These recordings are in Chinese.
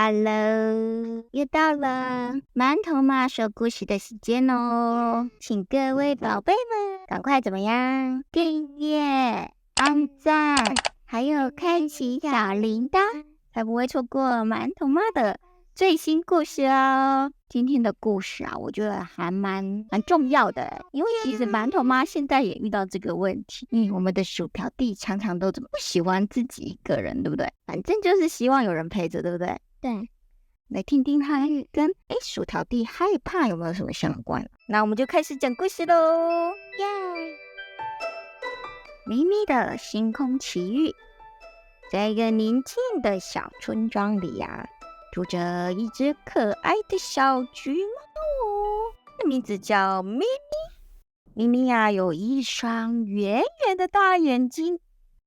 Hello，又到了馒头妈说故事的时间哦，请各位宝贝们赶快怎么样？订阅、按赞，还有开启小铃铛，才不会错过馒头妈的最新故事哦。今天的故事啊，我觉得还蛮重要的，因为其实馒头妈现在也遇到这个问题。我们的薯条弟常常都不喜欢自己一个人，对不对？反正就是希望有人陪着，对不对？对，来听听他跟薯条弟害怕有没有什么相关。那我们就开始讲故事喽。耶！咪咪的星空奇遇。在一个宁静的小村庄里啊，住着一只可爱的小橘猫，名字叫咪咪。咪咪啊，有一双圆圆的大眼睛，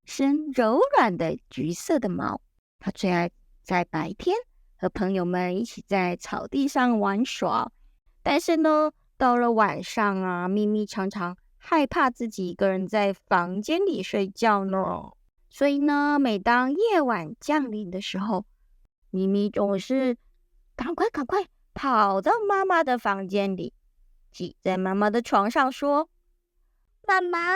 身柔软的橘色的毛。它最爱在白天和朋友们一起在草地上玩耍，但是呢，到了晚上啊，咪咪常常害怕自己一个人在房间里睡觉呢。所以呢，每当夜晚降临的时候，咪咪总是赶快跑到妈妈的房间里，挤在妈妈的床上说：“妈妈，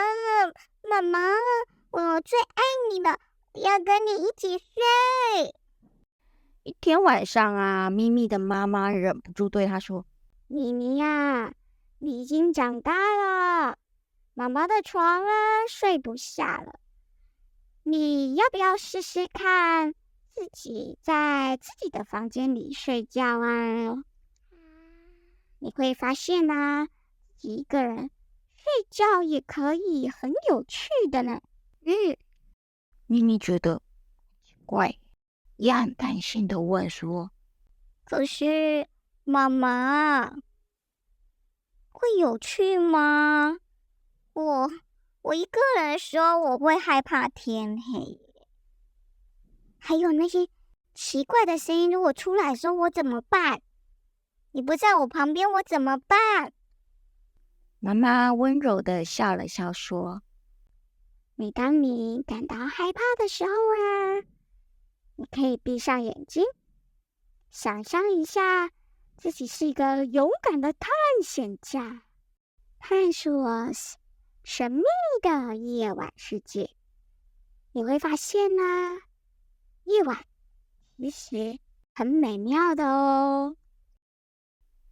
我最爱你了，我要跟你一起睡。”一天晚上啊，咪咪的妈妈忍不住对她说：“咪咪呀，你已经长大了，妈妈的床啊睡不下了，你要不要试试看自己在自己的房间里睡觉啊？你会发现啊，自己一个人睡觉也可以很有趣的呢。”咪咪觉得奇怪，也很担心的问说：“可是妈妈，会有趣吗？我一个人的时候，我会害怕天黑，还有那些奇怪的声音，如果出来的时候，我怎么办？你不在我旁边，我怎么办？”妈妈温柔的笑了笑说：“每当你感到害怕的时候啊，你可以闭上眼睛，想象一下自己是一个勇敢的探险家，探索神秘的夜晚世界。你会发现呢，夜晚其实很美妙的哦。”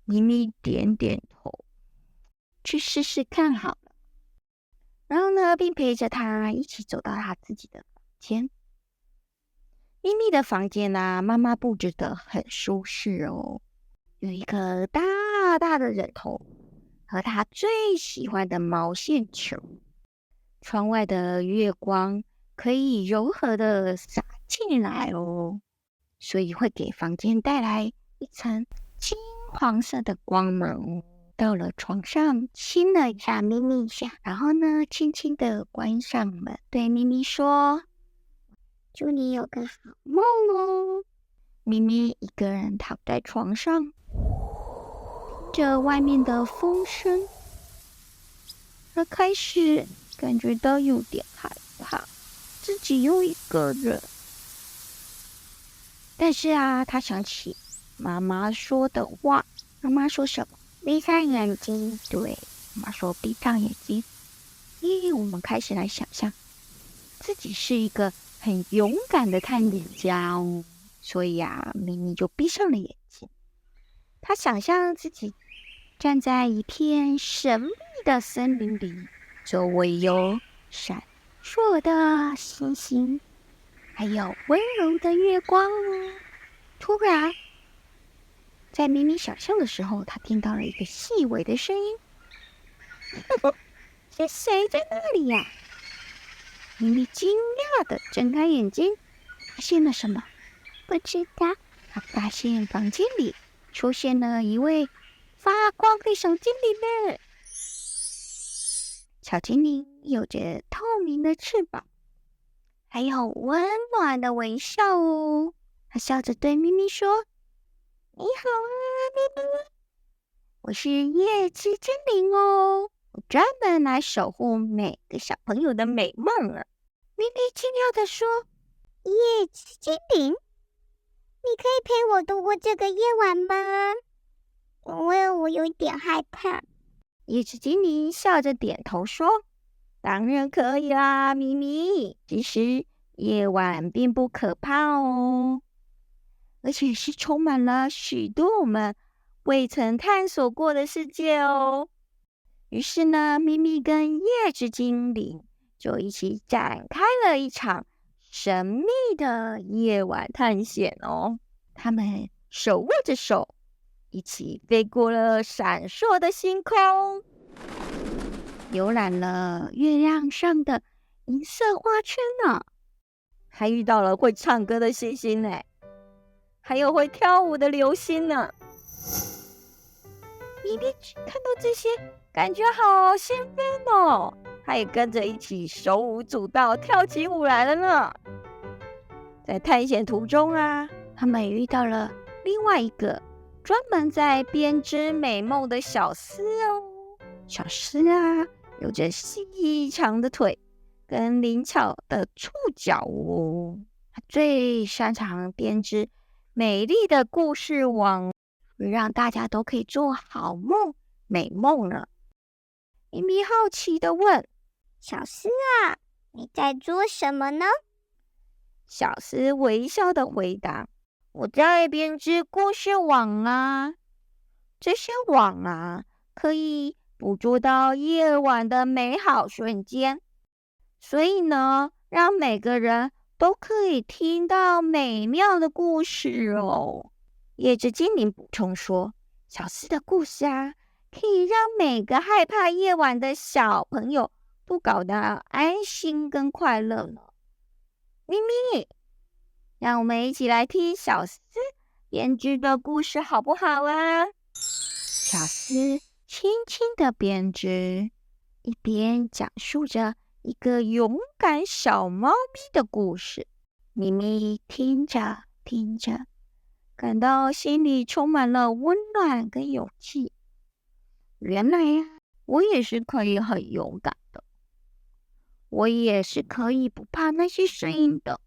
咪咪点点头，去试试看好了。然后呢，并陪着他一起走到他自己的房间。咪咪的房间啊，妈妈布置得很舒适哦，有一个大大的枕头和他最喜欢的毛线球。窗外的月光可以柔和的洒进来哦，所以会给房间带来一层金黄色的光芒。到了床上，亲了一下咪咪一下，然后呢，轻轻的关上门，对咪咪说：“祝你有个好梦哦。”咪咪一个人躺在床上，听着外面的风声，她开始感觉到有点害怕，自己又一个人。但是啊，她想起妈妈说的话，妈妈说什么？闭上眼睛。对，妈妈说闭上眼睛。我们开始来想象，自己是一个很勇敢的探险家哦。所以啊，咪咪就闭上了眼睛。她想象自己站在一片神秘的森林里，周围有闪烁的星星，还有温柔的月光哦。突然，在咪咪想象的时候，她听到了一个细微的声音：“是谁在那里呀？”咪咪惊讶的睁开眼睛，发现了什么？不知道。她发现房间里出现了一位发光的小精灵呢。小精灵有着透明的翅膀，还有温暖的微笑哦。她笑着对咪咪说：“你好啊，咪咪，我是夜之精灵哦，我专门来守护每个小朋友的美梦了。”咪咪惊讶地说：“夜之精灵？你可以陪我度过这个夜晚吗？因为我有点害怕。叶子精灵笑着点头说：“当然可以啦，咪咪。其实夜晚并不可怕哦，而且是充满了许多我们未曾探索过的世界哦。”于是呢，咪咪跟叶子精灵就一起展开了一场神秘的夜晚探险哦。他们手握着手，一起飞过了闪烁的星空，游览了月亮上的银色花圈呢，还遇到了会唱歌的星星呢，还有会跳舞的流星呢。咪咪看到这些，感觉好兴奋哦！他也跟着一起手舞足蹈，跳起舞来了呢。在探险途中啊，他们也遇到了另外一个专门在编织美梦的小厮哦。小厮啊，有着细长的腿跟灵巧的触角哦。他最擅长编织美丽的故事网，让大家都可以做好梦、美梦呢。咪咪好奇的问：“小厮啊，你在做什么呢？”小厮微笑的回答：“我在编织故事网啊，这些网啊，可以捕捉到夜晚的美好瞬间，所以呢，让每个人都可以听到美妙的故事哦。”叶子精灵补充说：“小厮的故事啊，可以让每个害怕夜晚的小朋友都搞得安心跟快乐呢。”咪咪，让我们一起来听小厮编织的故事好不好啊？小厮轻轻的编织，一边讲述着一个勇敢小猫咪的故事。咪咪听着听着，感到心里充满了温暖跟勇气。原来呀，我也是可以很勇敢的，我也是可以不怕那些声音的，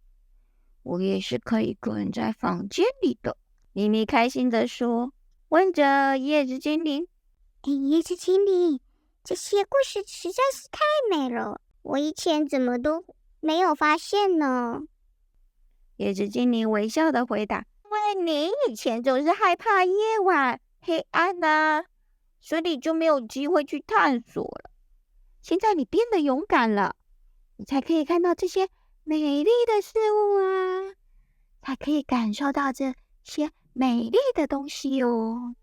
我也是可以一个人在房间里的。咪咪开心地说，问着叶子精灵：“叶子精灵，这些故事实在是太美了，我以前怎么都没有发现呢？”叶子精灵微笑地回答：“因为你以前总是害怕夜晚黑暗啊，所以你就没有机会去探索了。现在你变得勇敢了，你才可以看到这些美丽的事物啊，才可以感受到这些美丽的东西哦。”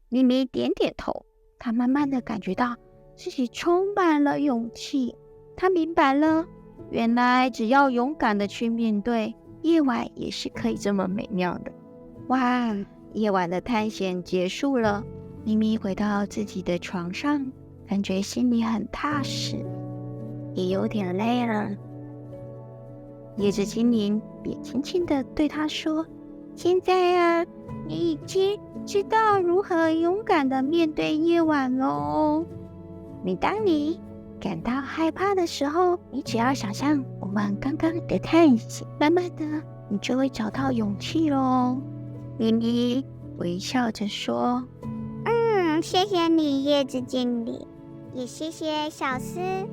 咪咪点点头，她慢慢的感觉到自己充满了勇气。她明白了，原来只要勇敢的去面对，夜晚也是可以这么美妙的。哇，夜晚的探险结束了，咪咪回到自己的床上，感觉心里很踏实，也有点累了。叶子精灵也轻轻地对他说：“现在啊，你已经知道如何勇敢地面对夜晚喽。当你感到害怕的时候，你只要想象我们刚刚的探险，慢慢的你就会找到勇气咯。”咪咪微笑着说：“谢谢你，叶子精灵，也谢谢小厮，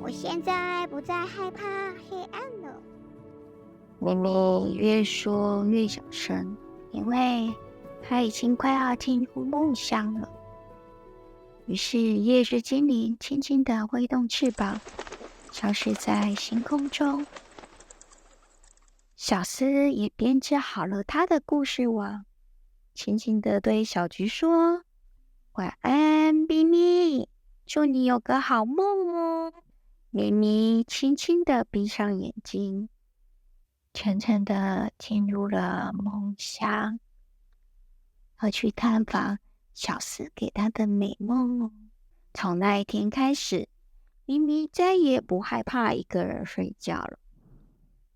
我现在不再害怕黑暗了。”咪咪越说越小声，因为他已经快要进入梦乡了。于是叶子精灵轻轻地挥动翅膀，消失在星空中。小厮也编织好了他的故事网，轻轻地对小菊说：“晚安，咪咪，祝你有个好梦哦。”咪咪轻轻地闭上眼睛，沉沉地进入了梦乡，而去探访小厮给他的美梦哦。从那一天开始，咪咪再也不害怕一个人睡觉了，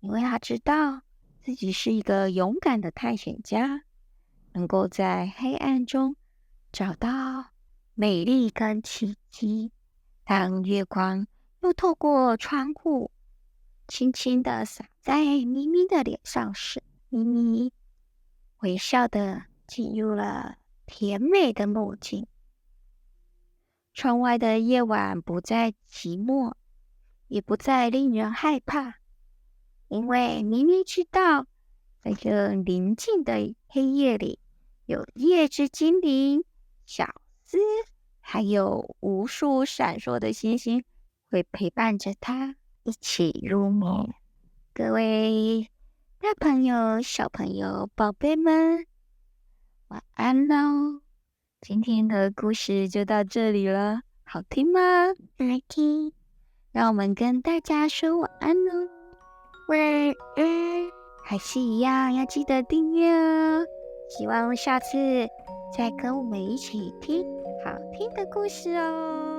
因为他知道自己是一个勇敢的探险家，能够在黑暗中找到美丽跟奇迹。当月光又透过窗户轻轻地洒在咪咪的脸上时，咪咪微笑的进入了甜美的梦境。窗外的夜晚不再寂寞，也不再令人害怕，因为咪咪知道，在这宁静的黑夜里，有夜之精灵小斯，还有无数闪烁的星星会陪伴着他一起入眠。各位大朋友、小朋友、宝贝们，晚安喽！今天的故事就到这里了，好听吗？好听，让我们跟大家说晚安喽！晚安。还是一样，要记得订阅哦。希望下次再跟我们一起听好听的故事哦。